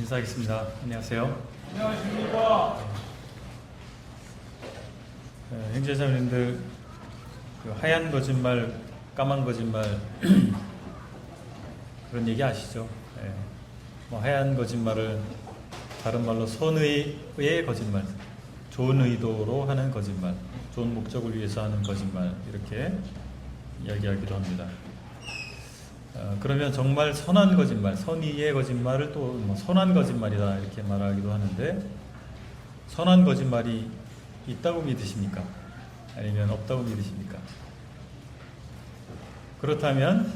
인사하겠습니다. 안녕하세요. 안녕하십니까. 형제자매님들, 그 하얀 거짓말, 까만 거짓말 그런 얘기 아시죠? 뭐 하얀 거짓말을 다른 말로 선의의 거짓말, 좋은 의도로 하는 거짓말, 좋은 목적을 위해서 하는 거짓말, 이렇게 이야기하기도 합니다. 그러면 정말 선한 거짓말, 선의의 거짓말을 또 뭐 선한 거짓말이다 이렇게 말하기도 하는데, 선한 거짓말이 있다고 믿으십니까? 아니면 없다고 믿으십니까? 그렇다면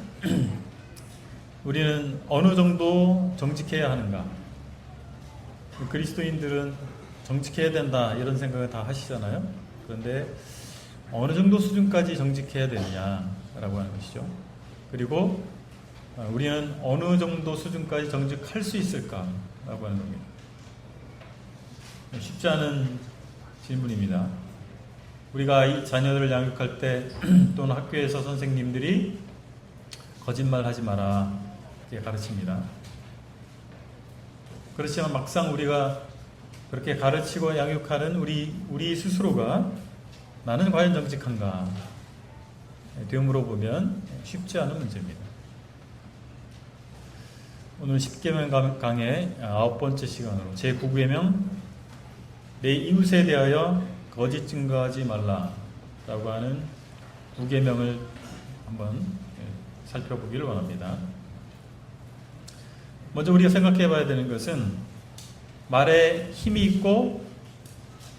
우리는 어느 정도 정직해야 하는가? 그리스도인들은 정직해야 된다 이런 생각을 다 하시잖아요. 그런데 어느 정도 수준까지 정직해야 되느냐라고 하는 것이죠. 그리고 우리는 어느 정도 수준까지 정직할 수 있을까라고 하는 겁니다. 쉽지 않은 질문입니다. 우리가 이 자녀들을 양육할 때 또는 학교에서 선생님들이 거짓말 하지 마라 이렇게 가르칩니다. 그렇지만 막상 우리가 그렇게 가르치고 양육하는 우리 스스로가 나는 과연 정직한가? 되물어보면 쉽지 않은 문제입니다. 오늘 10계명 강의 9번째 시간으로 제9계명 내 이웃에 대하여 거짓 증거하지 말라라고 하는 9계명을 한번 살펴보기를 원합니다. 먼저 우리가 생각해 봐야 되는 것은 말에 힘이 있고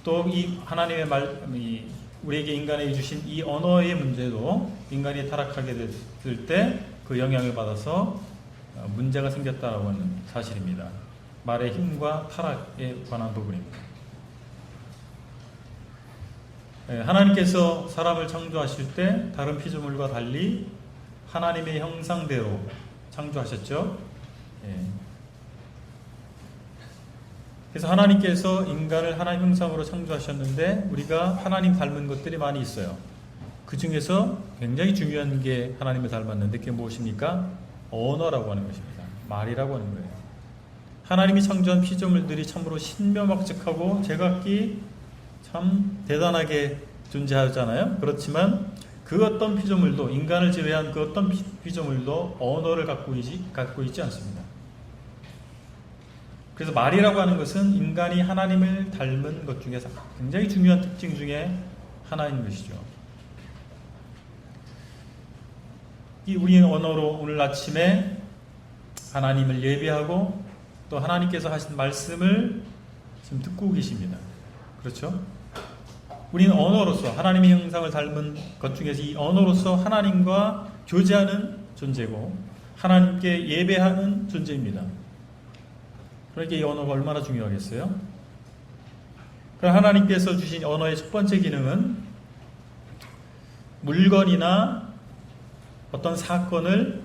또 이 하나님의 우리에게 인간에게 주신 이 언어의 문제도 인간이 타락하게 됐을 때 그 영향을 받아서 문제가 생겼다라고 하는 사실입니다. 말의 힘과 타락에 관한 부분입니다. 하나님께서 사람을 창조하실 때 다른 피조물과 달리 하나님의 형상대로 창조하셨죠. 그래서 하나님께서 인간을 하나님 형상으로 창조하셨는데 우리가 하나님 닮은 것들이 많이 있어요. 그 중에서 굉장히 중요한 게 하나님을 닮았는데 그게 무엇입니까? 언어라고 하는 것입니다. 말이라고 하는 거예요. 하나님이 창조한 피조물들이 참으로 신묘막측하고 제각기 참 대단하게 존재하잖아요. 그렇지만 그 어떤 피조물도, 인간을 제외한 그 어떤 피조물도 언어를 갖고 있지 않습니다. 그래서 말이라고 하는 것은 인간이 하나님을 닮은 것 중에서 굉장히 중요한 특징 중에 하나인 것이죠. 이 우리의 언어로 오늘 아침에 하나님을 예배하고 또 하나님께서 하신 말씀을 지금 듣고 계십니다. 그렇죠? 우리는 언어로서 하나님의 형상을 닮은 것 중에서 이 언어로서 하나님과 교제하는 존재고 하나님께 예배하는 존재입니다. 그러니까 이 언어가 얼마나 중요하겠어요? 그럼 하나님께서 주신 언어의 첫 번째 기능은 물건이나 어떤 사건을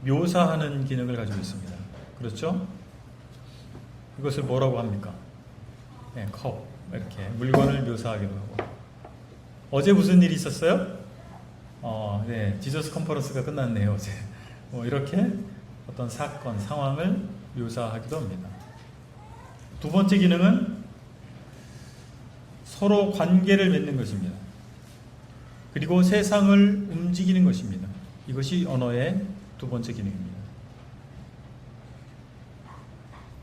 묘사하는 기능을 가지고 있습니다. 그렇죠? 이것을 뭐라고 합니까? 컵. 이렇게 물건을 묘사하기도 하고. 어제 무슨 일이 있었어요? 지저스 컨퍼런스가 끝났네요. 어제. 이렇게 어떤 사건, 상황을 묘사하기도 합니다. 두 번째 기능은 서로 관계를 맺는 것입니다. 그리고 세상을 움직이는 것입니다. 이것이 언어의 두 번째 기능입니다.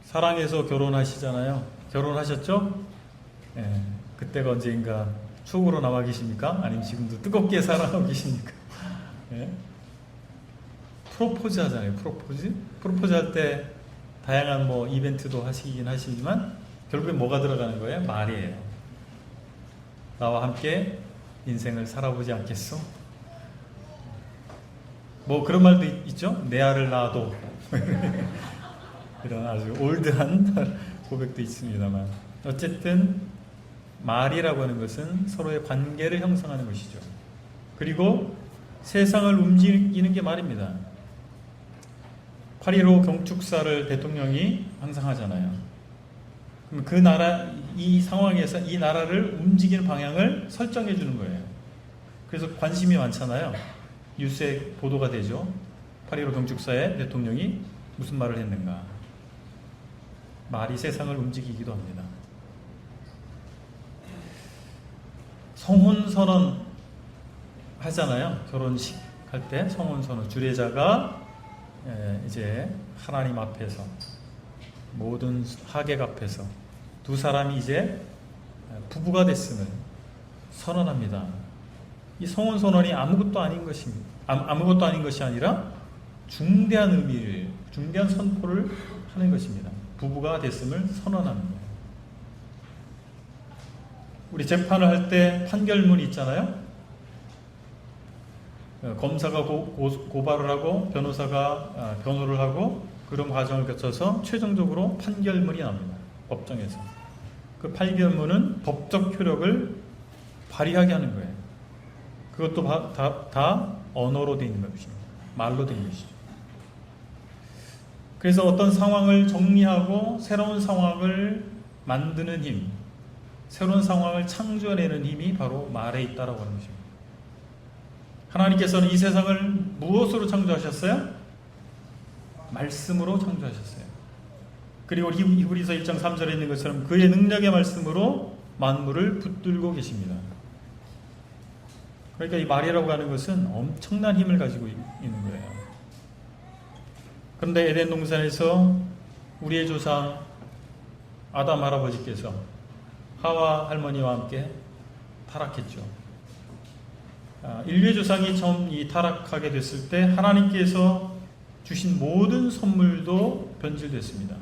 사랑해서 결혼하시잖아요. 결혼하셨죠? 그때가 언제인가 추억으로 남아 계십니까? 아니면 지금도 뜨겁게 사랑하고 계십니까? 프로포즈 하잖아요. 프로포즈 할 때 다양한 이벤트도 하시긴 하시지만 결국엔 뭐가 들어가는 거예요? 말이에요. 나와 함께 인생을 살아보지 않겠소? 그런 말도 있죠? 내 알을 낳아도 이런 아주 올드한 고백도 있습니다만 어쨌든 말이라고 하는 것은 서로의 관계를 형성하는 것이죠. 그리고 세상을 움직이는 게 말입니다. 8.15 경축사를 대통령이 항상 하잖아요. 그럼 그 나라, 이 상황에서 이 나라를 움직이는 방향을 설정해 주는 거예요. 그래서 관심이 많잖아요. 뉴스에 보도가 되죠. 8.15 경축사에 대통령이 무슨 말을 했는가. 말이 세상을 움직이기도 합니다. 성혼선언 하잖아요. 결혼식 할 때 성혼선언, 주례자가 이제 하나님 앞에서, 모든 하객 앞에서 두 사람이 이제 부부가 됐음을 선언합니다. 이 성혼선언이 아무것도 아닌 것입니다. 아무것도 아닌 것이 아니라 중대한 의미를, 중대한 선포를 하는 것입니다. 부부가 됐음을 선언하는 거예요. 우리 재판을 할 때 판결문이 있잖아요. 검사가 고발을 하고 변호사가 변호를 하고 그런 과정을 거쳐서 최종적으로 판결문이 납니다. 법정에서. 그 판결문은 법적 효력을 발휘하게 하는 거예요. 그것도 다 언어로 되어 있는 것입니다. 말로 되어 있는 것이죠. 그래서 어떤 상황을 정리하고 새로운 상황을 만드는 힘, 새로운 상황을 창조해내는 힘이 바로 말에 있다라고 하는 것입니다. 하나님께서는 이 세상을 무엇으로 창조하셨어요? 말씀으로 창조하셨어요. 그리고 히브리서 1장 3절에 있는 것처럼 그의 능력의 말씀으로 만물을 붙들고 계십니다. 그러니까 이 말이라고 하는 것은 엄청난 힘을 가지고 있는 거예요. 그런데 에덴 동산에서 우리의 조상 아담 할아버지께서 하와 할머니와 함께 타락했죠. 인류의 조상이 처음 타락하게 됐을 때 하나님께서 주신 모든 선물도 변질됐습니다.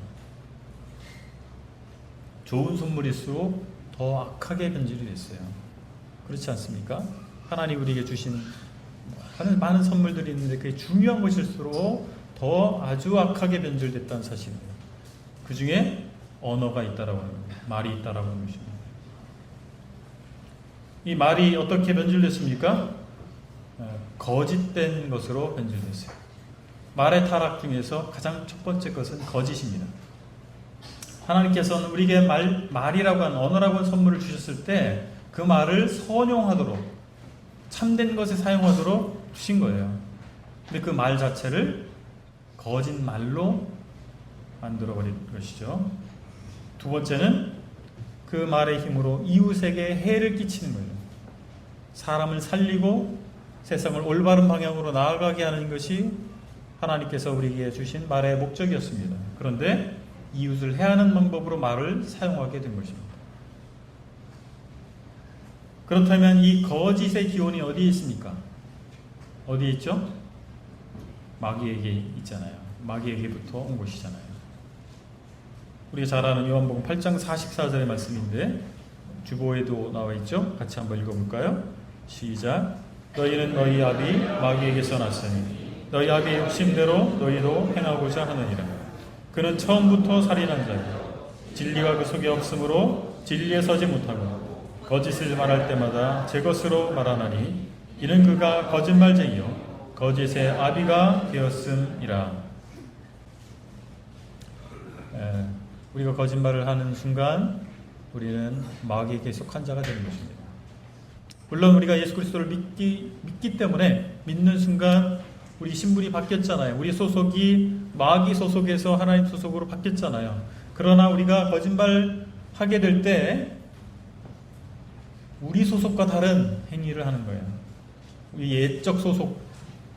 좋은 선물일수록 더 악하게 변질이 됐어요. 그렇지 않습니까? 하나님 우리에게 주신 많은 선물들이 있는데 그게 중요한 것일수록 더 아주 악하게 변질됐다는 사실입니다. 그 중에 언어가 있다라고 하는 겁니다. 말이 있다라고 하는 것입니다. 이 말이 어떻게 변질됐습니까? 거짓된 것으로 변질됐어요. 말의 타락 중에서 가장 첫 번째 것은 거짓입니다. 하나님께서는 우리에게 말이라고 하는, 언어라고 하는 선물을 주셨을 때 그 말을 선용하도록, 참된 것에 사용하도록 주신 거예요. 근데 그 말 자체를 거짓말로 만들어버린 것이죠. 두 번째는 그 말의 힘으로 이웃에게 해를 끼치는 거예요. 사람을 살리고 세상을 올바른 방향으로 나아가게 하는 것이 하나님께서 우리에게 주신 말의 목적이었습니다. 그런데 이웃을 해하는 방법으로 말을 사용하게 된 것입니다. 그렇다면 이 거짓의 기원이 어디에 있습니까? 어디에 있죠? 마귀에게 있잖아요. 마귀에게부터 온 것이잖아요. 우리가 잘 아는 요한복음 8장 44절의 말씀인데 주보에도 나와 있죠? 같이 한번 읽어볼까요? 시작. 너희는 너희 아비 마귀에게서 났으니 너희 아비의 욕심대로 너희도 행하고자 하느니라. 그는 처음부터 살인한 자요 진리가 그 속에 없으므로 진리에 서지 못하고 거짓을 말할 때마다 제 것으로 말하나니 이는 그가 거짓말쟁이요 거짓의 아비가 되었음이라. 우리가 거짓말을 하는 순간 우리는 마귀에게 속한 자가 되는 것입니다. 물론 우리가 예수 그리스도를 믿기 때문에 믿는 순간 우리 신분이 바뀌었잖아요. 우리 소속이 마귀 소속에서 하나님 소속으로 바뀌었잖아요. 그러나 우리가 거짓말하게 될 때 우리 소속과 다른 행위를 하는 거예요. 우리 옛적 소속의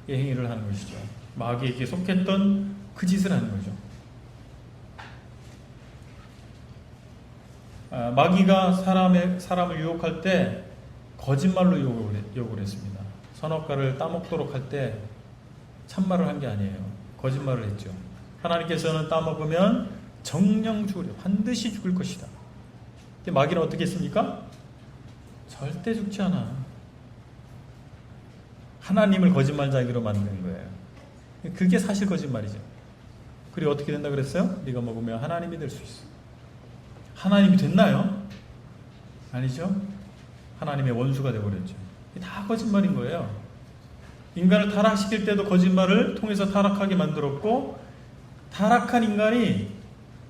행위를 하는 것이죠. 마귀에게 속했던 그 짓을 하는 거죠. 마귀가 사람을 유혹할 때 거짓말로 유혹을 했습니다. 선악과를 따먹도록 할 때 참말을 한 게 아니에요. 거짓말을 했죠. 하나님께서는 따먹으면 정령 죽으려, 반드시 죽을 것이다. 근데 마귀는 어떻게 했습니까? 절대 죽지 않아. 하나님을 거짓말자기로 만드는 거예요. 그게 사실 거짓말이죠. 그리고 어떻게 된다 그랬어요? 네가 먹으면 하나님이 될 수 있어. 하나님이 됐나요? 아니죠. 하나님의 원수가 되어버렸죠. 다 거짓말인 거예요. 인간을 타락시킬 때도 거짓말을 통해서 타락하게 만들었고, 타락한 인간이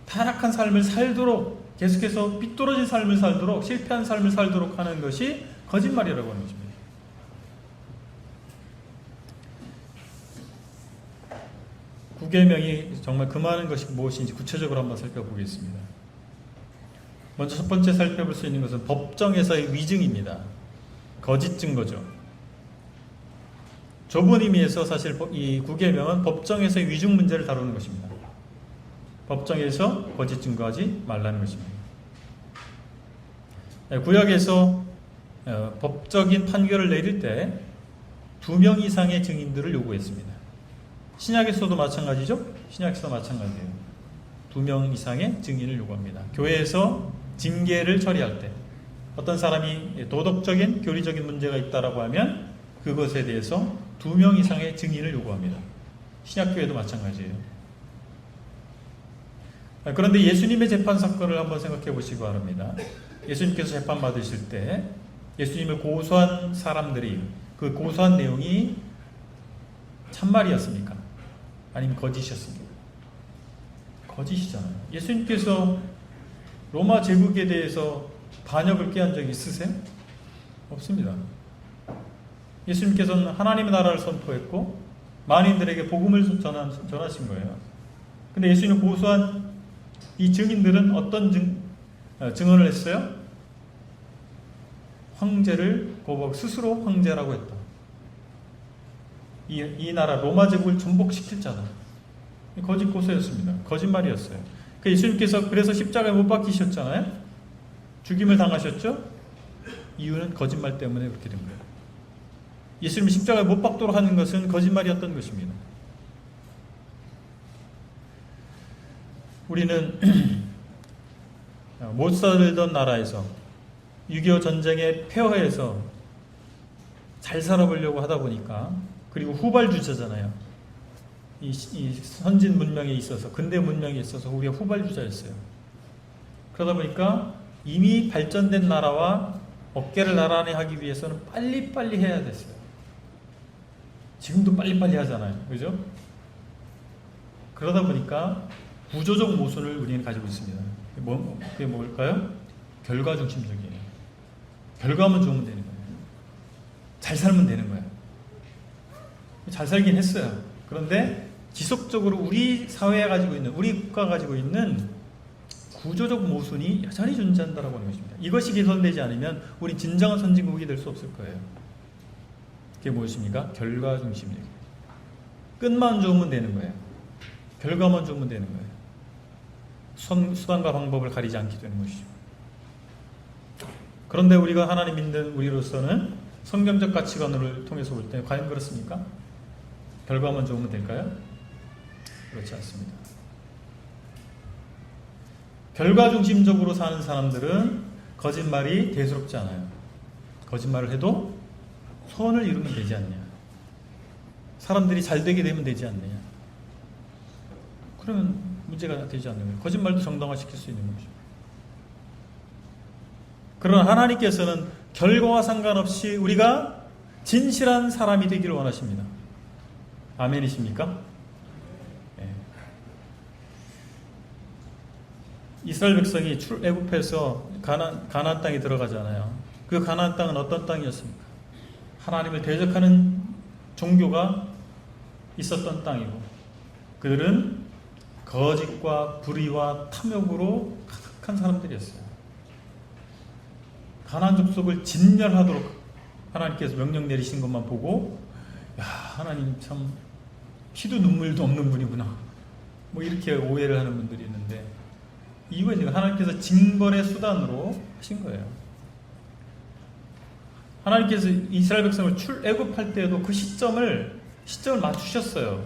타락한 삶을 살도록, 계속해서 삐뚤어진 삶을 살도록, 실패한 삶을 살도록 하는 것이 거짓말이라고 하는 것입니다. 구계명이 정말 금하는 것이 무엇인지 구체적으로 한번 살펴보겠습니다. 먼저 첫 번째 살펴볼 수 있는 것은 법정에서의 위증입니다. 거짓 증거죠. 좁은 의미에서 사실 이 구계명은 법정에서의 위증 문제를 다루는 것입니다. 법정에서 거짓 증거하지 말라는 것입니다. 구약에서 법적인 판결을 내릴 때 2명 이상의 증인들을 요구했습니다. 신약에서도 마찬가지죠? 신약에서도 마찬가지예요. 2명 이상의 증인을 요구합니다. 교회에서 징계를 처리할 때 어떤 사람이 도덕적인, 교리적인 문제가 있다라고 하면 그것에 대해서 2명 이상의 증인을 요구합니다. 신약교회도 마찬가지예요. 그런데 예수님의 재판 사건을 한번 생각해 보시기 바랍니다. 예수님께서 재판 받으실 때 예수님을 고소한 사람들이 그 고소한 내용이 참말이었습니까? 아니면 거짓이었습니까? 거짓이잖아요. 예수님께서 로마 제국에 대해서 반역을 꾀한 적이 있으세요? 없습니다. 예수님께서는 하나님의 나라를 선포했고 만인들에게 복음을 전하신 거예요. 근데 예수님을 고소한 이 증인들은 어떤 증언을 했어요? 황제를 고백, 스스로 황제라고 했다. 이 나라 로마 제국을 전복시킬 자다. 거짓 고소였습니다. 거짓말이었어요. 예수님께서 그래서 십자가에 못 박히셨잖아요. 죽임을 당하셨죠. 이유는 거짓말 때문에 그렇게 된 거예요. 예수님이 십자가에 못 박도록 하는 것은 거짓말이었던 것입니다. 우리는 못 살던 나라에서 6.25 전쟁의 폐허에서 잘 살아보려고 하다 보니까, 그리고 후발주자잖아요. 이 선진 문명에 있어서, 근대 문명에 있어서 우리가 후발주자였어요. 그러다 보니까 이미 발전된 나라와 어깨를 나란히 하기 위해서는 빨리빨리 해야 됐어요. 지금도 빨리빨리 하잖아요. 그죠? 그러다 보니까 구조적 모순을 우리는 가지고 있습니다. 그게 뭘까요? 결과 중심적이에요. 결과만 좋으면 되는 거예요. 잘 살면 되는 거예요. 잘 살긴 했어요. 그런데 지속적으로 우리 사회가 가지고 있는, 우리 국가가 가지고 있는 구조적 모순이 여전히 존재한다고 하는 것입니다. 이것이 개선되지 않으면 우리 진정한 선진국이 될 수 없을 거예요. 그게 무엇입니까? 결과 중심이에요. 끝만 좋으면 되는 거예요. 결과만 좋으면 되는 거예요. 수단과 방법을 가리지 않게 되는 것이죠. 그런데 우리가 하나님 믿는 우리로서는 성경적 가치관을 통해서 볼 때 과연 그렇습니까? 결과만 좋으면 될까요? 그렇지 않습니다. 결과 중심적으로 사는 사람들은 거짓말이 대수롭지 않아요. 거짓말을 해도 소원을 이루면 되지 않냐. 사람들이 잘 되게 되면 되지 않느냐. 그러면 문제가 되지 않는 거예요. 거짓말도 정당화시킬 수 있는 것이죠. 그러나 하나님께서는 결과와 상관없이 우리가 진실한 사람이 되기를 원하십니다. 아멘이십니까? 네. 이스라엘 백성이 출애굽해서 가나안 땅에 들어가잖아요. 그 가나안 땅은 어떤 땅이었습니까? 하나님을 대적하는 종교가 있었던 땅이고, 그들은 거짓과 불의와 탐욕으로 가득한 사람들이었어요. 가나안 족속을 진멸하도록 하나님께서 명령 내리신 것만 보고, 야, 하나님 참 피도 눈물도 없는 분이구나, 뭐 이렇게 오해를 하는 분들이 있는데, 이건 하나님께서 징벌의 수단으로 하신 거예요. 하나님께서 이스라엘 백성을 출애굽할 때에도 그 시점을 맞추셨어요.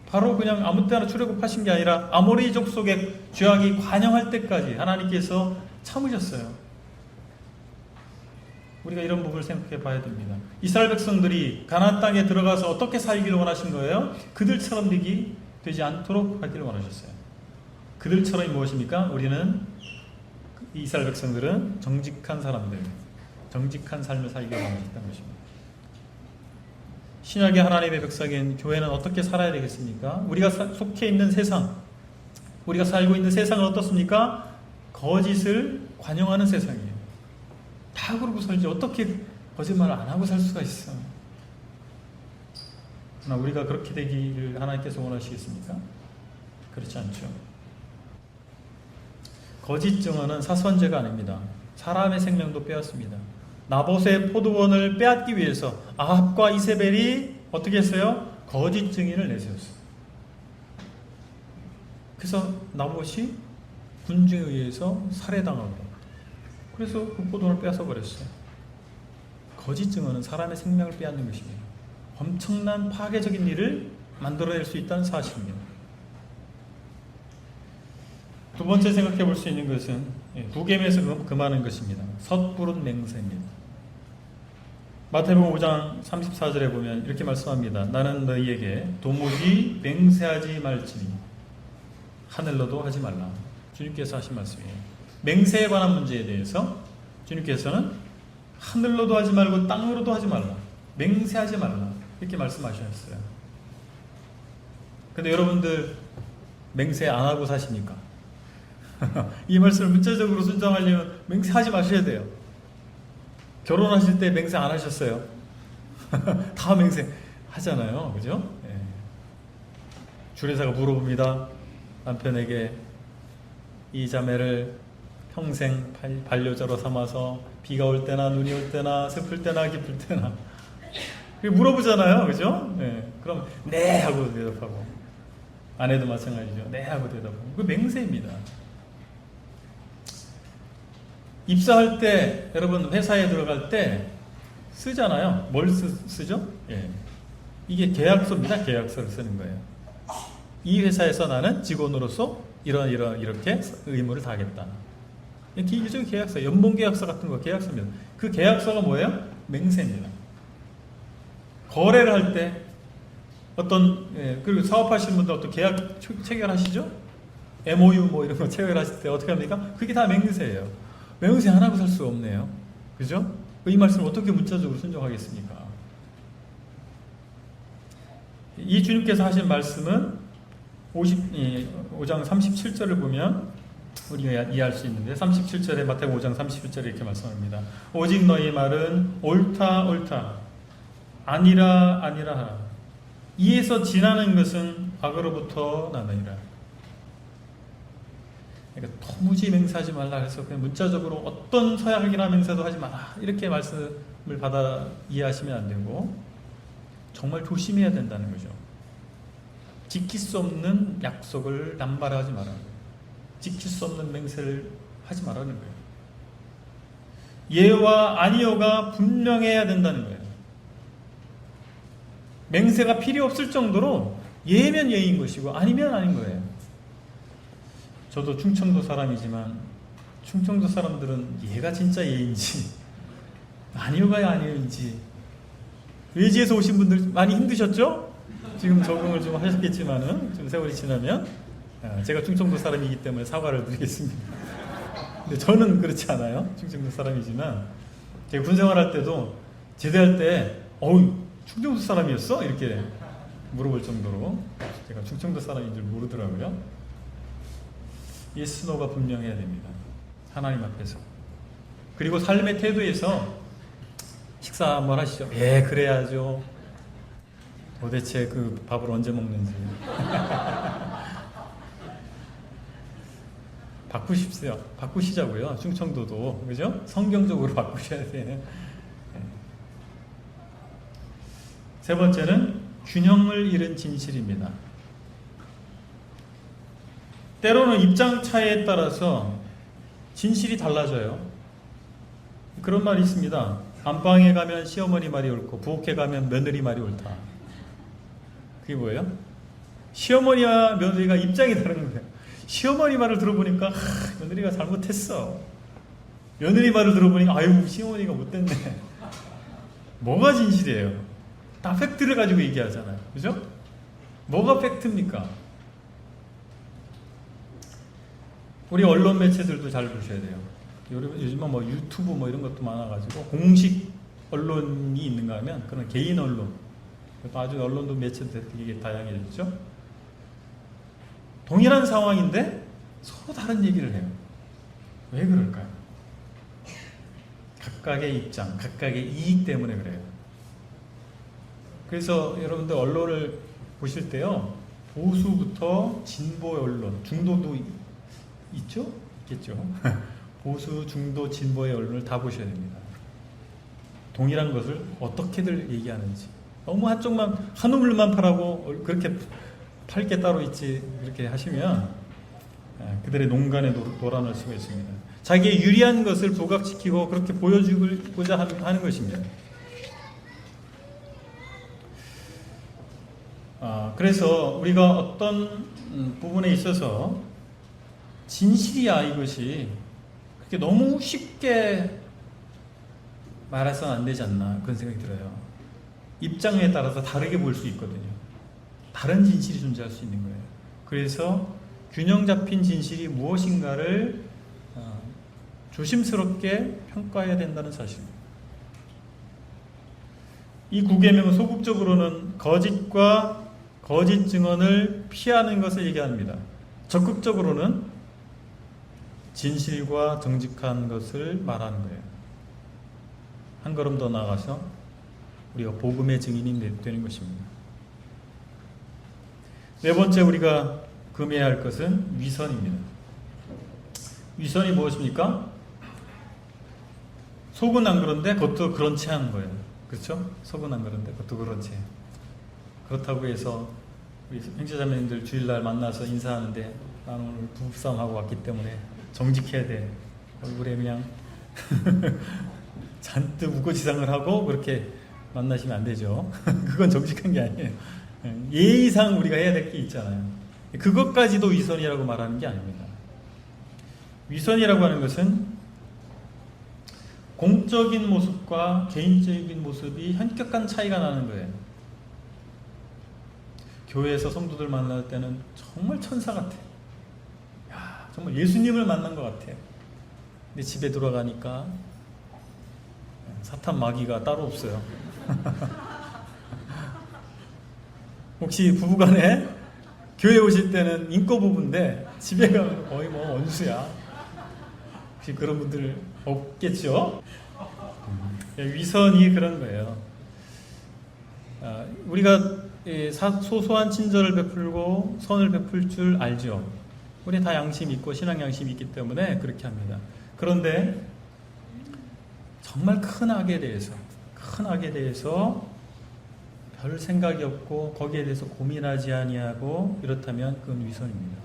바로 그냥 아무 때나 출애굽하신 게 아니라 아모리 족속의 죄악이 관영할 때까지 하나님께서 참으셨어요. 우리가 이런 부분을 생각해 봐야 됩니다. 이스라엘 백성들이 가나안 땅에 들어가서 어떻게 살기를 원하신 거예요? 그들처럼 되지 않도록 하기를 원하셨어요. 그들처럼이 무엇입니까? 우리는, 이스라엘 백성들은 정직한 사람들, 정직한 삶을 살기를 원하셨다는 것입니다. 신약의 하나님의 백성인 교회는 어떻게 살아야 되겠습니까? 우리가 속해 있는 세상, 우리가 살고 있는 세상은 어떻습니까? 거짓을 관용하는 세상이에요. 다 그러고 살지 어떻게 거짓말을 안 하고 살 수가 있어? 그러나 우리가 그렇게 되기를 하나님께서 원하시겠습니까? 그렇지 않죠. 거짓 증언은 사소한 죄가 아닙니다. 사람의 생명도 빼앗습니다. 나봇의 포도원을 빼앗기 위해서 아합과 이세벨이 어떻게 했어요? 거짓 증인을 내세웠어요. 그래서 나봇이 군중에 의해서 살해당하고, 그래서 그 포도원을 빼앗아 버렸어요. 거짓 증언은 사람의 생명을 빼앗는 것입니다. 엄청난 파괴적인 일을 만들어낼 수 있다는 사실입니다. 두 번째 생각해 볼 수 있는 것은 부계명에서 금하는 것입니다. 섣부른 맹세입니다. 마태복음 5장 34절에 보면 이렇게 말씀합니다. 나는 너희에게 도무지 맹세하지 말지니 하늘로도 하지 말라. 주님께서 하신 말씀이에요. 맹세에 관한 문제에 대해서 주님께서는 하늘로도 하지 말고 땅으로도 하지 말라. 맹세하지 말라. 이렇게 말씀하셨어요. 근데 여러분들 맹세 안 하고 사십니까? 이 말씀을 문자적으로 순종하려면 맹세하지 마셔야 돼요. 결혼하실 때 맹세 안 하셨어요? 다 맹세 하잖아요. 그죠? 예. 주례사가 물어봅니다. 남편에게 이 자매를 평생 반려자로 삼아서 비가 올 때나 눈이 올 때나 슬플 때나 기쁠 때나 물어보잖아요. 그죠? 예. 그럼 네 하고 대답하고, 아내도 마찬가지죠. 네 하고 대답하고. 그 맹세입니다. 입사할 때, 여러분 회사에 들어갈 때 쓰잖아요. 뭘 쓰죠? 예. 이게 계약서입니다. 계약서를 쓰는 거예요. 이 회사에서 나는 직원으로서 이렇게 의무를 다하겠다. 기본적인 계약서, 연봉 계약서 같은 거 계약서입니다. 그 계약서가 뭐예요? 맹세입니다. 거래를 할 때 그리고 사업하시는 분들 어떤 계약 체결하시죠? MOU 뭐 이런 거 체결하실 때 어떻게 합니까? 그게 다 맹세예요. 맹세 안 하고 살 수 없네요. 그죠? 이 말씀을 어떻게 문자적으로 순종하겠습니까? 이 주님께서 하신 말씀은 5장 37절을 보면 우리가 이해할 수 있는데, 37절에 마태복음 5장 37절에 이렇게 말씀합니다. 오직 너희 말은 옳다 옳다 아니라 아니라 하라. 이에서 지나는 것은 악으로부터 나느니라. 그러니까 도무지 맹세하지 말라 해서 그냥 문자적으로 어떤 서약이나 맹세도 하지 마라 이렇게 말씀을 받아 이해하시면 안 되고, 정말 조심해야 된다는 거죠. 지킬 수 없는 약속을 남발하지 말라는 거예요. 지킬 수 없는 맹세를 하지 말라는 거예요. 예와 아니요가 분명해야 된다는 거예요. 맹세가 필요 없을 정도로 예면 예인 것이고 아니면 아닌 거예요. 저도 충청도 사람이지만 충청도 사람들은 예가 진짜 예인지 아니요가 아니요인지, 외지에서 오신 분들 많이 힘드셨죠? 지금 적응을 좀 하셨겠지만은 좀 세월이 지나면, 제가 충청도 사람이기 때문에 사과를 드리겠습니다. 근데 저는 그렇지 않아요. 충청도 사람이지만 제가 군생활할 때도 제대할 때 어우 충청도 사람이었어? 이렇게 물어볼 정도로 제가 충청도 사람인 줄 모르더라고요. 예스 노가 분명해야 됩니다. 하나님 앞에서. 그리고 삶의 태도에서 식사 한번 하시죠. 예, 그래야죠. 도대체 그 밥을 언제 먹는지. 바꾸십시오. 바꾸시자고요. 충청도도. 그죠? 성경적으로 바꾸셔야 돼요. 세 번째는 균형을 잃은 진실입니다. 때로는 입장 차이에 따라서 진실이 달라져요. 그런 말이 있습니다. 안방에 가면 시어머니 말이 옳고 부엌에 가면 며느리 말이 옳다. 그게 뭐예요? 시어머니와 며느리가 입장이 다른 거예요. 시어머니 말을 들어보니까 며느리가 잘못했어. 며느리 말을 들어보니까 아유 시어머니가 못됐네. 뭐가 진실이에요? 다 팩트를 가지고 얘기하잖아요. 그죠? 뭐가 팩트입니까? 우리 언론 매체들도 잘 보셔야 돼요. 요즘은 뭐 유튜브 뭐 이런 것도 많아가지고 공식 언론이 있는가 하면 그런 개인 언론, 아주 언론도 매체도 되게 다양해졌죠. 동일한 상황인데 서로 다른 얘기를 해요. 왜 그럴까요? 각각의 입장, 각각의 이익 때문에 그래요. 그래서 여러분들 언론을 보실 때요, 보수부터 진보 언론, 중도도 있죠? 있겠죠? 보수, 중도, 진보의 언론을 다 보셔야 됩니다. 동일한 것을 어떻게들 얘기하는지. 너무 한쪽만, 한 우물만 파라고 그렇게 팔 게 따로 있지, 그렇게 하시면 그들의 농간에 놀아날 수가 있습니다. 자기의 유리한 것을 부각시키고 그렇게 보여주고자 하는 것입니다. 그래서 우리가 어떤 부분에 있어서 진실이야 이것이 그렇게 너무 쉽게 말해서는 안 되지 않나 그런 생각이 들어요. 입장에 따라서 다르게 볼 수 있거든요. 다른 진실이 존재할 수 있는 거예요. 그래서 균형 잡힌 진실이 무엇인가를 조심스럽게 평가해야 된다는 사실입니다. 이 구계명은 소극적으로는 거짓과 거짓 증언을 피하는 것을 얘기합니다. 적극적으로는 진실과 정직한 것을 말하는 거예요. 한 걸음 더 나아가서 우리가 복음의 증인이 되는 것입니다. 네 번째 우리가 금해야 할 것은 위선입니다. 위선이 무엇입니까? 속은 안 그런데 겉도 그런 채 하는 거예요. 그렇죠? 속은 안 그런데 겉도 그런 채. 그렇다고 해서 우리 형제자매님들 주일날 만나서 인사하는데 나는 오늘 부부싸움하고 왔기 때문에 정직해야 돼. 얼굴에 그냥 잔뜩 우거지상을 하고 그렇게 만나시면 안 되죠. 그건 정직한 게 아니에요. 예의상 우리가 해야 될 게 있잖아요. 그것까지도 위선이라고 말하는 게 아닙니다. 위선이라고 하는 것은 공적인 모습과 개인적인 모습이 현격한 차이가 나는 거예요. 교회에서 성도들 만날 때는 정말 천사 같아. 야, 정말 예수님을 만난 것 같아. 근데 집에 들어가니까 사탄 마귀가 따로 없어요. 혹시 부부간에 교회 오실 때는 인꼬 부부인데 집에 가면 거의 뭐 원수야. 혹시 그런 분들 없겠죠? 위선이 그런 거예요. 우리가 소소한 친절을 베풀고 선을 베풀 줄 알죠. 우리 다 양심이 있고 신앙 양심이 있기 때문에 그렇게 합니다. 그런데 정말 큰 악에 대해서 별 생각이 없고 거기에 대해서 고민하지 아니하고 이렇다면 그건 위선입니다.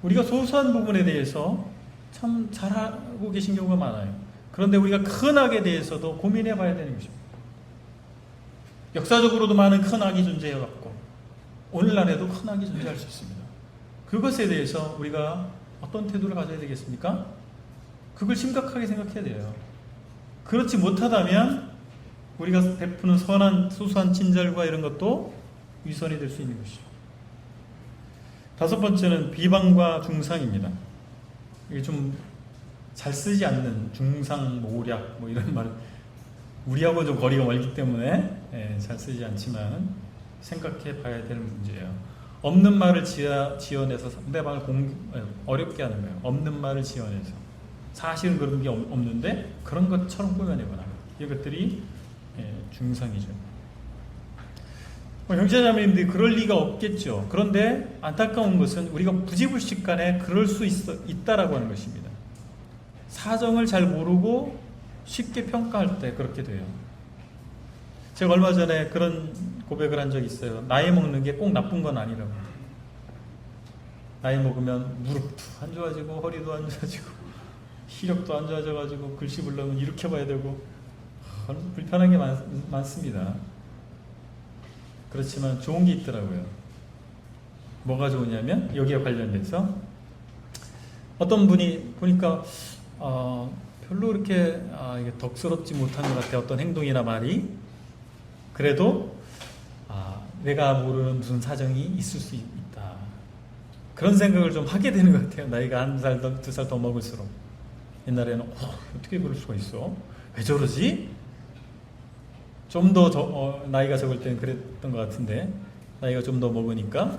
우리가 소소한 부분에 대해서 참 잘하고 계신 경우가 많아요. 그런데 우리가 큰 악에 대해서도 고민해 봐야 되는 것입니다. 역사적으로도 많은 큰 악이 존재해왔고 오늘날에도 큰 악이 존재할 수 있습니다. 그것에 대해서 우리가 어떤 태도를 가져야 되겠습니까? 그걸 심각하게 생각해야 돼요. 그렇지 못하다면 우리가 베푸는 선한 소소한 친절과 이런 것도 위선이 될 수 있는 것이죠. 다섯 번째는 비방과 중상입니다. 이게 좀 잘 쓰지 않는 중상모략 뭐 이런 말, 우리하고 좀 거리가 멀기 때문에 잘 쓰지 않지만 생각해 봐야 될 문제예요. 없는 말을 지어내서 상대방을 어렵게 하는 거예요. 없는 말을 지어내서 사실은 그런 게 없는데 그런 것처럼 꾸며내거나 이것들이 중상이죠. 형제자매님들이 그럴 리가 없겠죠. 그런데 안타까운 것은 우리가 부지불식간에 그럴 수 있다라고 하는 것입니다. 사정을 잘 모르고 쉽게 평가할 때 그렇게 돼요. 제가 얼마 전에 그런 고백을 한 적이 있어요. 나이 먹는 게 꼭 나쁜 건 아니라고. 나이 먹으면 무릎도 안 좋아지고 허리도 안 좋아지고 시력도 안 좋아져가지고 글씨 보려면 이렇게 봐야 되고 불편한 게 많습니다. 그렇지만 좋은 게 있더라고요. 뭐가 좋으냐면 여기에 관련돼서 어떤 분이 보니까 별로 그렇게 이게 덕스럽지 못한 것 같아요. 어떤 행동이나 말이. 그래도 내가 모르는 무슨 사정이 있을 수 있다. 그런 생각을 좀 하게 되는 것 같아요. 나이가 한 살, 두 살 더 먹을수록. 옛날에는 어떻게 그럴 수가 있어? 왜 저러지? 좀 더 나이가 적을 때는 그랬던 것 같은데 나이가 좀 더 먹으니까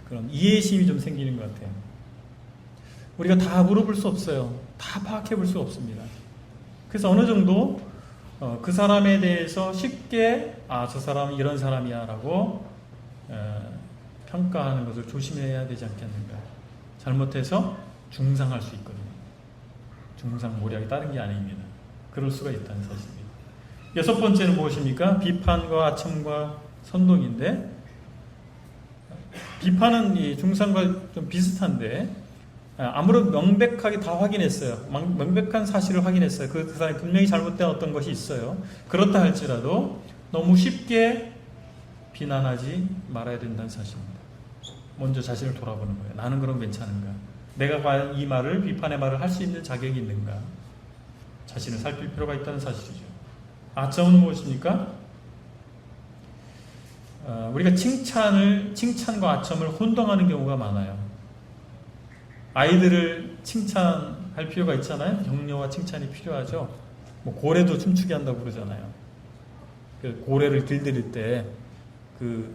그런 이해심이 좀 생기는 것 같아요. 우리가 다 물어볼 수 없어요. 다 파악해 볼 수 없습니다. 그래서 어느 정도 그 사람에 대해서 쉽게 저 사람은 이런 사람이야 라고 평가하는 것을 조심해야 되지 않겠는가. 잘못해서 중상할 수 있거든요. 중상모략이 다른 게 아닙니다. 그럴 수가 있다는 사실입니다. 여섯 번째는 무엇입니까? 비판과 아첨과 선동인데, 비판은 이 중상과 좀 비슷한데, 아무런 명백하게 다 확인했어요. 명백한 사실을 확인했어요. 그 사람이 분명히 잘못된 어떤 것이 있어요. 그렇다 할지라도 너무 쉽게 비난하지 말아야 된다는 사실입니다. 먼저 자신을 돌아보는 거예요. 나는 그럼 괜찮은가? 내가 과연 이 말을, 비판의 말을 할 수 있는 자격이 있는가? 자신을 살필 필요가 있다는 사실이죠. 아첨은 무엇입니까? 우리가 칭찬과 아첨을 혼동하는 경우가 많아요. 아이들을 칭찬할 필요가 있잖아요. 격려와 칭찬이 필요하죠. 뭐 고래도 춤추게 한다고 그러잖아요. 그 고래를 길들일 때 그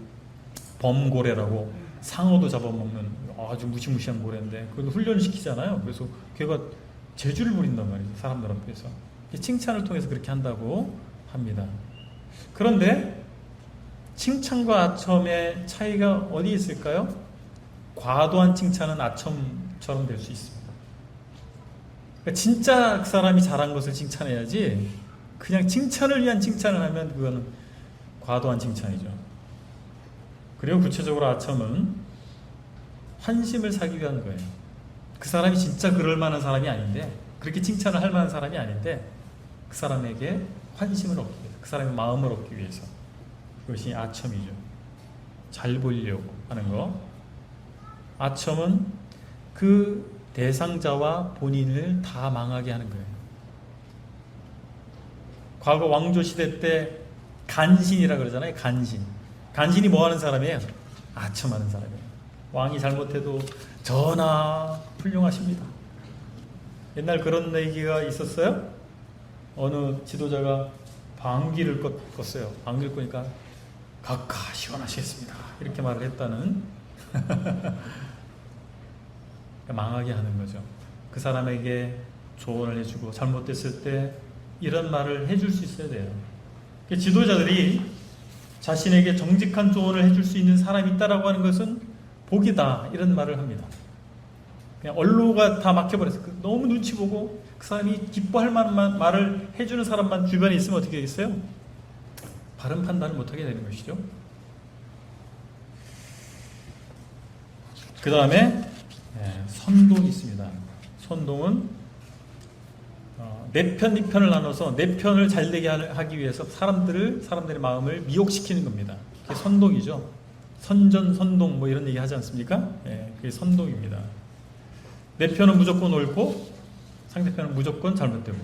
범고래라고 상어도 잡아먹는 아주 무시무시한 고래인데 그걸 훈련시키잖아요. 그래서 걔가 재주를 부린단 말이죠. 사람들 앞에서. 칭찬을 통해서 그렇게 한다고 합니다. 그런데 칭찬과 아첨의 차이가 어디 있을까요? 과도한 칭찬은 아첨처럼 될 수 있습니다. 그러니까 진짜 그 사람이 잘한 것을 칭찬해야지 그냥 칭찬을 위한 칭찬을 하면 그거는 과도한 칭찬이죠. 그리고 구체적으로 아첨은 환심을 사기 위한 거예요. 그 사람이 진짜 그럴 만한 사람이 아닌데, 그렇게 칭찬을 할 만한 사람이 아닌데 그 사람에게 환심을 얻기 위해서, 그 사람의 마음을 얻기 위해서, 그것이 아첨이죠. 잘 보이려고 하는 거. 아첨은 그 대상자와 본인을 다 망하게 하는 거예요. 과거 왕조 시대 때 간신이라 그러잖아요. 간신이 뭐 하는 사람이에요? 아첨하는 사람이에요. 왕이 잘못해도 전하 훌륭하십니다. 옛날 그런 얘기가 있었어요. 어느 지도자가 방귀를 껐어요. 방귀를 끄니까 각하 시원하시겠습니다. 이렇게 말을 했다는 망하게 하는 거죠. 그 사람에게 조언을 해주고 잘못됐을 때 이런 말을 해줄 수 있어야 돼요. 지도자들이 자신에게 정직한 조언을 해줄 수 있는 사람이 있다라고 하는 것은 복이다, 이런 말을 합니다. 그냥 언로가 다 막혀버렸어요. 너무 눈치 보고 그 사람이 기뻐할 만한 말을 해주는 사람만 주변에 있으면 어떻게 되겠어요? 바른 판단을 못하게 되는 것이죠. 그 다음에 선동이 있습니다. 선동은 내 편, 네 편을 나눠서 내 편을 잘되게 하기 위해서 사람들의 마음을 미혹시키는 겁니다. 그게 선동이죠. 선전, 선동 뭐 이런 얘기 하지 않습니까? 그게 선동입니다. 내 편은 무조건 옳고 상대편은 무조건 잘못되고.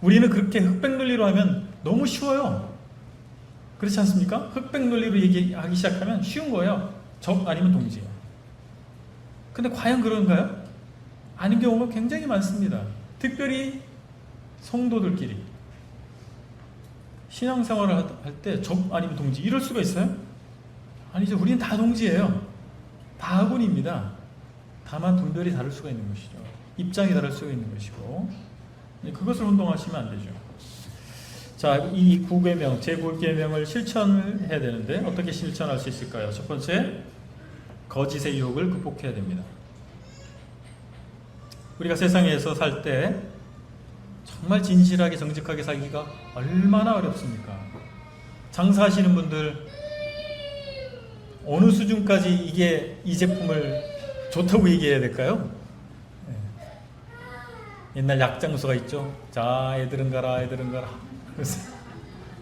우리는 그렇게 흑백 논리로 하면 너무 쉬워요. 그렇지 않습니까? 흑백 논리로 얘기하기 시작하면 쉬운 거예요. 적 아니면 동지예요. 근데 과연 그런가요? 아닌 경우가 굉장히 많습니다. 특별히 성도들끼리 신앙생활을 할 때 적 아니면 동지 이럴 수가 있어요? 아니죠. 우리는 다 동지예요. 다 아군입니다. 다만 분별이 다를 수가 있는 것이죠. 입장이 다를 수가 있는 것이고, 그것을 혼동하시면 안 되죠. 자, 이 9계명, 제9계명을 실천을 해야 되는데 어떻게 실천할 수 있을까요? 첫 번째, 거짓의 유혹을 극복해야 됩니다. 우리가 세상에서 살 때 정말 진실하게 정직하게 살기가 얼마나 어렵습니까? 장사하시는 분들 어느 수준까지 이 제품을 좋다고 얘기해야 될까요? 옛날 약장수가 있죠. 자, 애들은 가라. 그래서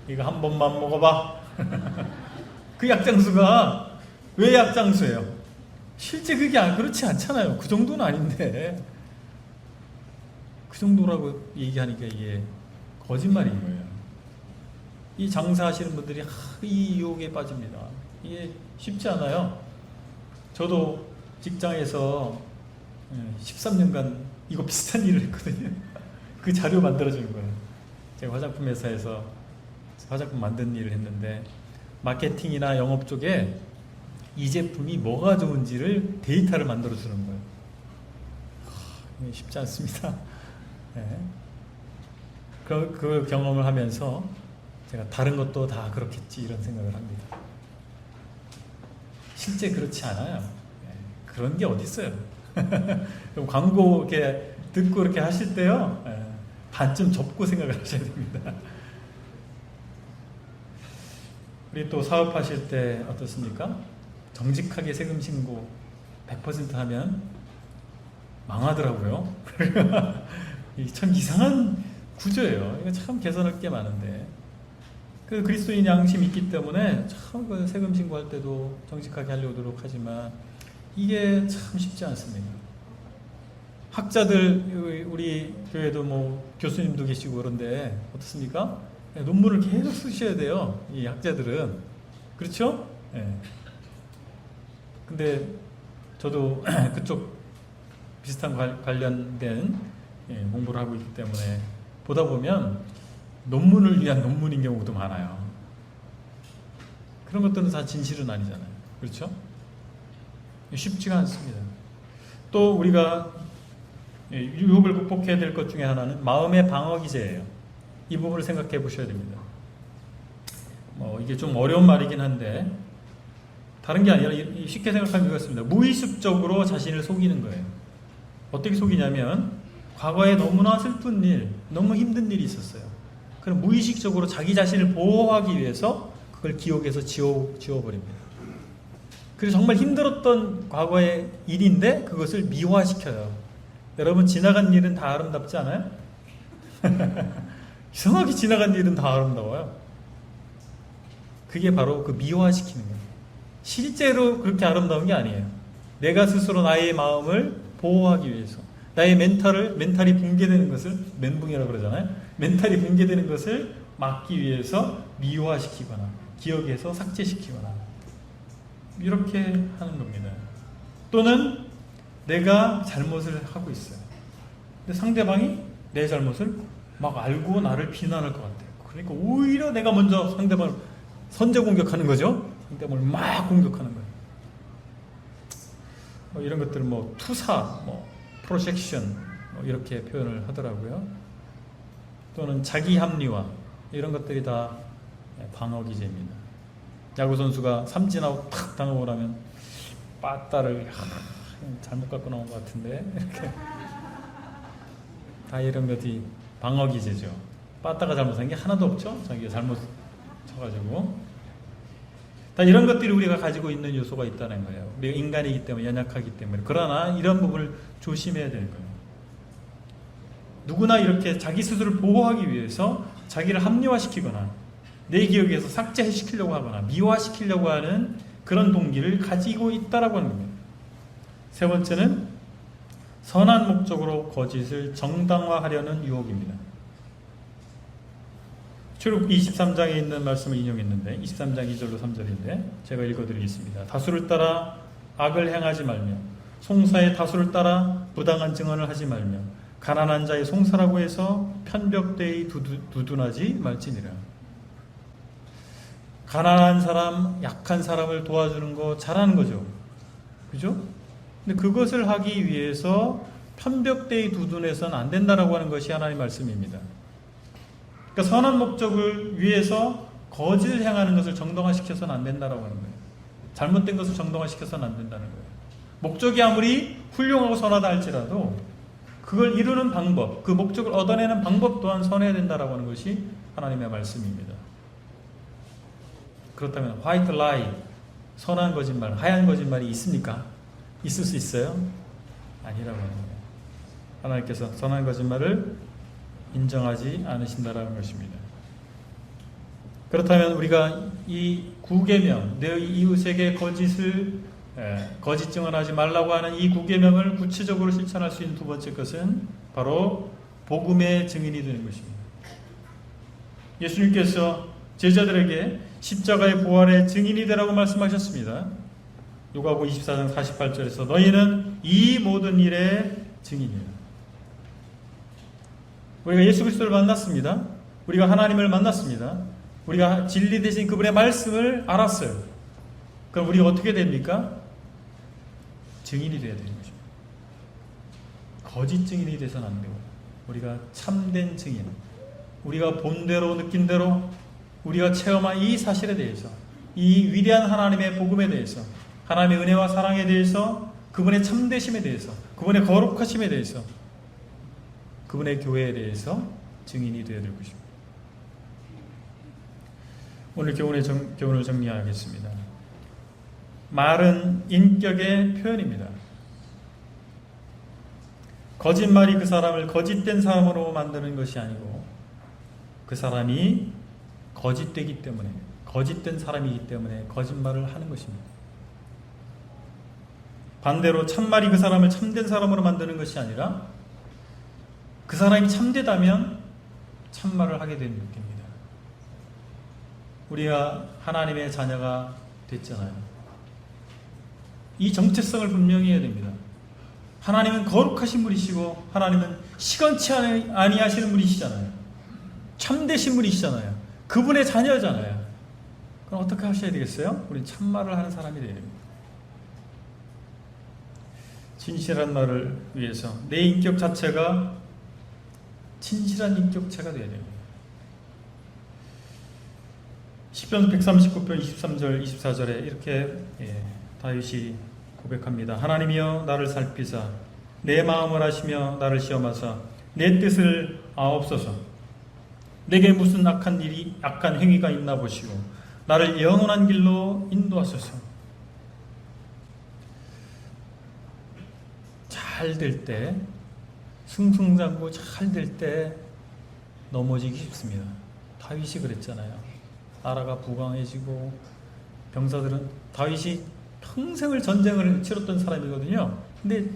이거 한 번만 먹어봐. 그 약장수가 왜 약장수예요? 실제 그게 그렇지 않잖아요. 그 정도는 아닌데 그 정도라고 얘기하니까 이게 거짓말인 거예요. 이 장사하시는 분들이 이 유혹에 빠집니다. 이게 쉽지 않아요. 저도 직장에서 13년간 이거 비슷한 일을 했거든요. 그 자료 만들어주는 거예요. 제가 화장품 회사에서 화장품 만드는 일을 했는데 마케팅이나 영업 쪽에 이 제품이 뭐가 좋은지를 데이터를 만들어주는 거예요. 쉽지 않습니다. 그 경험을 하면서 제가 다른 것도 다 그렇겠지 이런 생각을 합니다. 실제 그렇지 않아요. 그런 게 어디 있어요. 광고 이렇게 듣고 이렇게 하실 때요, 반쯤 접고 생각을 하셔야 됩니다. 우리 또 사업하실 때 어떻습니까? 정직하게 세금 신고 100% 하면 망하더라고요. 참 이상한 구조예요. 이거 참 개선할 게 많은데. 그 그리스도인 양심이 있기 때문에 참 그 세금 신고할 때도 정직하게 하려고 노력하지만 이게 참 쉽지 않습니다. 학자들, 우리 교회도 뭐 교수님도 계시고 그런데 어떻습니까? 논문을 계속 쓰셔야 돼요. 이 학자들은. 그렇죠? 예. 근데 저도 그쪽 비슷한 관련된 공부를 하고 있기 때문에 보다 보면 논문을 위한 논문인 경우도 많아요. 그런 것들은 다 진실은 아니잖아요. 그렇죠? 쉽지가 않습니다. 또 우리가 유혹을 극복해야 될 것 중에 하나는 마음의 방어 기제예요. 이 부분을 생각해 보셔야 됩니다. 이게 좀 어려운 말이긴 한데 다른 게 아니라 쉽게 생각하면 이렇습니다. 무의식적으로 자신을 속이는 거예요. 어떻게 속이냐면 과거에 너무나 슬픈 일, 너무 힘든 일이 있었어요. 그럼 무의식적으로 자기 자신을 보호하기 위해서 그걸 기억에서 지워버립니다. 그래서 정말 힘들었던 과거의 일인데 그것을 미화시켜요. 여러분, 지나간 일은 다 아름답지 않아요? 이상하게 지나간 일은 다 아름다워요. 그게 바로 그 미화시키는 거예요. 실제로 그렇게 아름다운 게 아니에요. 내가 스스로 나의 마음을 보호하기 위해서, 나의 멘탈이 붕괴되는 것을, 멘붕이라고 그러잖아요. 멘탈이 붕괴되는 것을 막기 위해서 미화시키거나 기억에서 삭제시키거나 이렇게 하는 겁니다. 또는 내가 잘못을 하고 있어요. 근데 상대방이 내 잘못을 막 알고 나를 비난할 것 같아요. 그러니까 오히려 내가 먼저 상대방을 선제 공격하는 거죠. 상대방을 막 공격하는 거예요. 이런 것들은 투사, 프로젝션 이렇게 표현을 하더라고요. 또는 자기 합리화 이런 것들이 다 방어 기제입니다. 야구 선수가 삼진아웃 탁 당하고 나면 빠따를 잘못 갖고 나온 것 같은데 이렇게 다 이런 것이 방어 기제죠. 빠따가 잘못한 게 하나도 없죠. 자기가 잘못 쳐가지고 다 이런 것들이 우리가 가지고 있는 요소가 있다는 거예요. 우리가 인간이기 때문에 연약하기 때문에. 그러나 이런 부분을 조심해야 되는 거예요. 누구나 이렇게 자기 스스로를 보호하기 위해서 자기를 합리화시키거나 내 기억에서 삭제시키려고 하거나 미화시키려고 하는 그런 동기를 가지고 있다라고 하는 겁니다. 세 번째는 선한 목적으로 거짓을 정당화하려는 유혹입니다. 출애굽기 23장에 있는 말씀을 인용했는데 23장 2절로 3절인데 제가 읽어드리겠습니다. 다수를 따라 악을 행하지 말며 송사의 다수를 따라 부당한 증언을 하지 말며 가난한 자의 송사라고 해서 편벽되이 두둔하지 말지니라. 가난한 사람, 약한 사람을 도와주는 거 잘하는 거죠. 그죠? 근데 그것을 하기 위해서 편벽되이 두둔해서는 안 된다라고 하는 것이 하나님의 말씀입니다. 그러니까 선한 목적을 위해서 거짓을 행하는 것을 정당화시켜서는 안 된다라고 하는 거예요. 잘못된 것을 정당화시켜서는 안 된다는 거예요. 목적이 아무리 훌륭하고 선하다 할지라도 그걸 이루는 방법, 그 목적을 얻어내는 방법 또한 선해야 된다라고 하는 것이 하나님의 말씀입니다. 그렇다면 화이트 라이, 선한 거짓말, 하얀 거짓말이 있습니까? 있을 수 있어요? 아니라고 하는 거예요. 하나님께서 선한 거짓말을 인정하지 않으신다라는 것입니다. 그렇다면 우리가 이 9계명, 내 이웃에게 거짓 증언하지 말라고 하는 이 9계명을 구체적으로 실천할 수 있는 두 번째 것은 바로 복음의 증인이 되는 것입니다. 예수님께서 제자들에게 십자가의 부활의 증인이 되라고 말씀하셨습니다. 요가복 24장 48절에서 너희는 이 모든 일의 증인이라. 우리가 예수 그리스도를 만났습니다. 우리가 하나님을 만났습니다. 우리가 진리 대신 그분의 말씀을 알았어요. 그럼 우리가 어떻게 됩니까? 증인이 되어야 되는 것입니다. 거짓 증인이 돼서는 안 되고 우리가 참된 증인, 우리가 본 대로 느낀 대로 우리가 체험한 이 사실에 대해서, 이 위대한 하나님의 복음에 대해서, 하나님의 은혜와 사랑에 대해서, 그분의 참되심에 대해서, 그분의 거룩하심에 대해서, 그분의 교회에 대해서 증인이 되어야 될 것입니다. 오늘 교훈을 정리하겠습니다. 말은 인격의 표현입니다. 거짓말이 그 사람을 거짓된 사람으로 만드는 것이 아니고 그 사람이 거짓되기 때문에, 거짓된 사람이기 때문에 거짓말을 하는 것입니다. 반대로 참말이 그 사람을 참된 사람으로 만드는 것이 아니라 그 사람이 참되다면 참말을 하게 되는 것입니다. 우리가 하나님의 자녀가 됐잖아요. 이 정체성을 분명히 해야 됩니다. 하나님은 거룩하신 분이시고 하나님은 시건치 아니하시는 분이시잖아요. 참되신 분이시잖아요. 그분의 자녀잖아요. 그럼 어떻게 하셔야 되겠어요? 우리는 참말을 하는 사람이 되어야 됩니다. 진실한 말을 위해서 내 인격 자체가 진실한 인격체가 되어야 됩니다. 시편 139편 23절 24절에 이렇게 다윗이 고백합니다. 하나님이여 나를 살피사 내 마음을 아시며 나를 시험하사 내 뜻을 아옵소서. 내게 무슨 악한 행위가 있나 보시고 나를 영원한 길로 인도하소서. 잘 될 때, 승승장구 잘 될 때 넘어지기 쉽습니다. 다윗이 그랬잖아요. 나라가 부강해지고 병사들은, 다윗이 평생을 전쟁을 치렀던 사람이거든요. 근데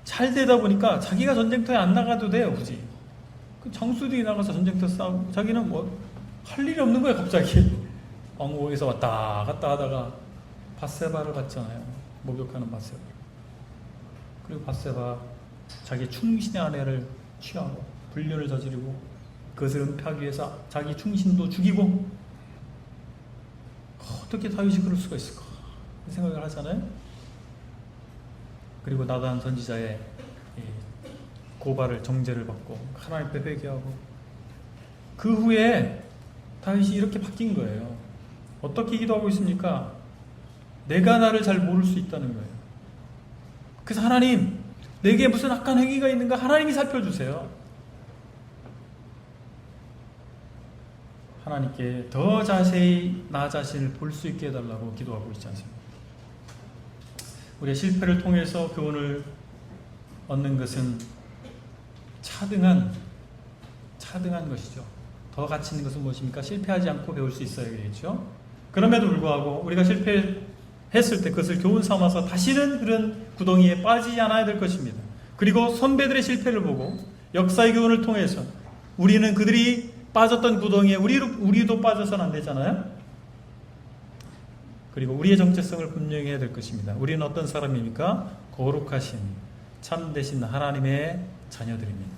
잘 되다 보니까 자기가 전쟁터에 안 나가도 돼요, 굳이. 그 장수들이 나가서 전쟁터 싸우고 자기는 뭐 할 일이 없는 거예요. 갑자기 왕궁에서 왔다 갔다 하다가 밧세바를 봤잖아요. 목욕하는 밧세바. 그리고 밧세바 자기 충신의 아내를 취하고 불륜을 저지르고 그것을 은폐하기 위해서 자기 충신도 죽이고, 어떻게 다윗이 그럴 수가 있을까 생각을 하잖아요. 그리고 나단 선지자의 고발을, 정죄를 받고 하나님 앞에 회개하고, 그 후에 다윗이 이렇게 바뀐 거예요. 어떻게 기도하고 있습니까? 내가 나를 잘 모를 수 있다는 거예요. 그래서 하나님, 내게 무슨 악한 행위가 있는가 하나님이 살펴주세요. 하나님께 더 자세히 나 자신을 볼 수 있게 해달라고 기도하고 있지 않습니까? 우리의 실패를 통해서 교훈을 얻는 것은 차등한 것이죠. 더 가치 있는 것은 무엇입니까? 실패하지 않고 배울 수 있어야 되겠죠. 그럼에도 불구하고 우리가 실패했을 때 그것을 교훈 삼아서 다시는 그런 구덩이에 빠지지 않아야 될 것입니다. 그리고 선배들의 실패를 보고 역사의 교훈을 통해서 우리는 그들이 빠졌던 구덩이에 우리도 빠져서는 안 되잖아요. 그리고 우리의 정체성을 분명히 해야 될 것입니다. 우리는 어떤 사람입니까? 거룩하신 참되신 하나님의 자녀들입니다.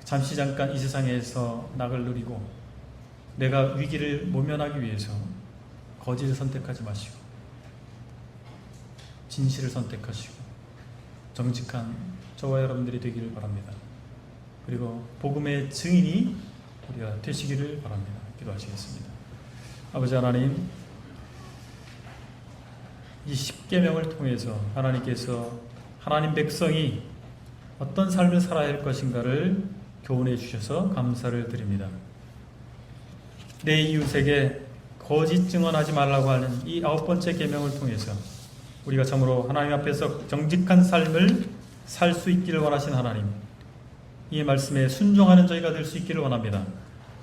잠시 잠깐 이 세상에서 낙을 누리고 내가 위기를 모면하기 위해서 거짓을 선택하지 마시고 진실을 선택하시고 정직한 저와 여러분들이 되기를 바랍니다. 그리고 복음의 증인이 우리가 되시기를 바랍니다. 기도하시겠습니다. 아버지 하나님, 이 십계명을 통해서 하나님께서 하나님 백성이 어떤 삶을 살아야 할 것인가를 교훈해 주셔서 감사를 드립니다. 내 이웃에게 거짓 증언하지 말라고 하는 이 9번째 계명을 통해서 우리가 참으로 하나님 앞에서 정직한 삶을 살 수 있기를 원하신 하나님, 이 말씀에 순종하는 저희가 될 수 있기를 원합니다.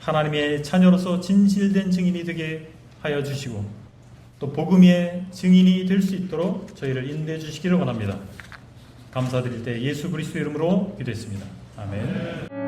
하나님의 자녀로서 진실된 증인이 되게 하여 주시고 또 복음의 증인이 될 수 있도록 저희를 인도해 주시기를 원합니다. 감사드릴 때 예수 그리스도 이름으로 기도했습니다. 아멘.